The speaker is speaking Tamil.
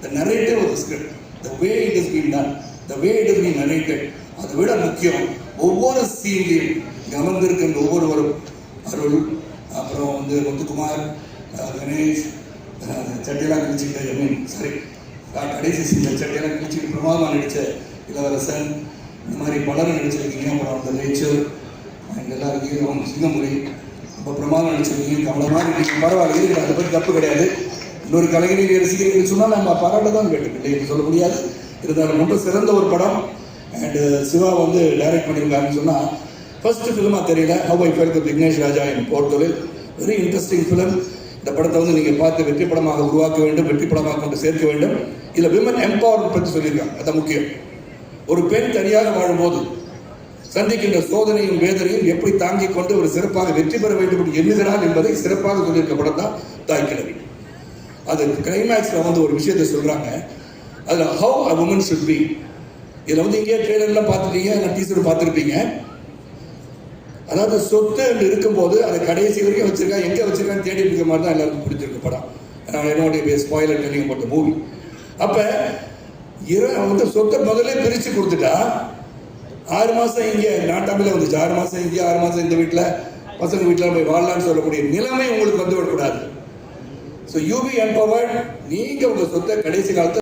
the narrative of the script, the way it has been done, the way it has been narrated, அதை விட முக்கியம் ஒவ்வொரு சீன்லையும் அமர்ந்திருக்கின்ற ஒவ்வொருவரும், அருள், அப்புறம் வந்து முத்துக்குமார், கணேஷ், சட்டையெல்லாம் கிழிச்சிக்கிட்ட கடைசி சீனில் சட்டையெல்லாம் கிழிச்சிட்டு பிரமாதமாக நடித்த இளவரசன், இந்த மாதிரி பலரும் நடிச்சிருக்கீங்க. அப்புறம் அந்த ரேச்சல் அண்ட் எல்லாருக்கும் சிங்கமுறை இப்போ பிரமாதம் நடிச்சிருக்கீங்க. கவனமாக நீங்கள் பரவாயில்ல, அதை பற்றி தப்பு கிடையாது. இன்னொரு கலைஞரை ரசிக்கிறீங்கன்னு சொன்னால் நம்ம பாராட்ட தான் கேட்டுக்கிட்டே சொல்ல முடியாது. இருந்தாலும் ரொம்ப சிறந்த ஒரு படம். அண்டு சிவா வந்து டைரக்ட் பண்ணியிருக்காருன்னு சொன்னால் ஃபர்ஸ்ட் ஃபிலிமாக தெரியல. How I felt with Vignesh Raja and Por Thozhil, very interesting film. இந்த படத்தை வந்து நீங்கள் பார்த்து வெற்றி படமாக உருவாக்க வேண்டும், வெற்றி படமாக கொண்டு சேர்க்க வேண்டும். இதில் விமன் எம்பவர்மெண்ட் பற்றி சொல்லியிருக்காங்க, அது முக்கியம். ஒரு பெண் தனியாக வாழும்போது சந்திக்கின்ற சோதனையும் வேதனையும் எப்படி தாங்கிக் கொண்டு ஒரு சிறப்பாக வெற்றி பெற வேண்டும் என்று எண்ணுகிறார் என்பதை சிறப்பாக சொல்லியிருக்க படம் தான் தாய் கிழவி. அது கிளைமேக்ஸில் வந்து ஒரு விஷயத்தை சொல்கிறாங்க, அதில் how a woman should be. இதில் வந்து இங்கே ட்ரெயிலர்லாம் பார்த்துட்டீங்க, இல்லை டீசர் பார்த்துருப்பீங்க. அதாவது சொத்து என்று இருக்கும்போது அதை கடைசி வரைக்கும் வச்சிருக்கா, எங்கே வச்சிருக்கான்னு தேடி இருக்க மாதிரி தான் எல்லாருக்கும் பிடிச்சிருக்கு படம். என்னுடைய ஸ்பாயிலர் டெல்லிங் போட்ட மூவி. அப்போ வந்து சொத்தை முதல்ல பிரித்து கொடுத்துட்டா 6 மாதம் இங்கே நாட்டாமில் வந்துச்சு, 6 மாதம் இங்கே, 6 மாதம் இந்த வீட்டில் பசங்க வீட்டில் போய் வாழலான்னு சொல்லக்கூடிய நிலைமை உங்களுக்கு வந்து விடக்கூடாது. So you B empowered. நீங்கள் உங்கள் சொத்தை கடைசி காலத்தில்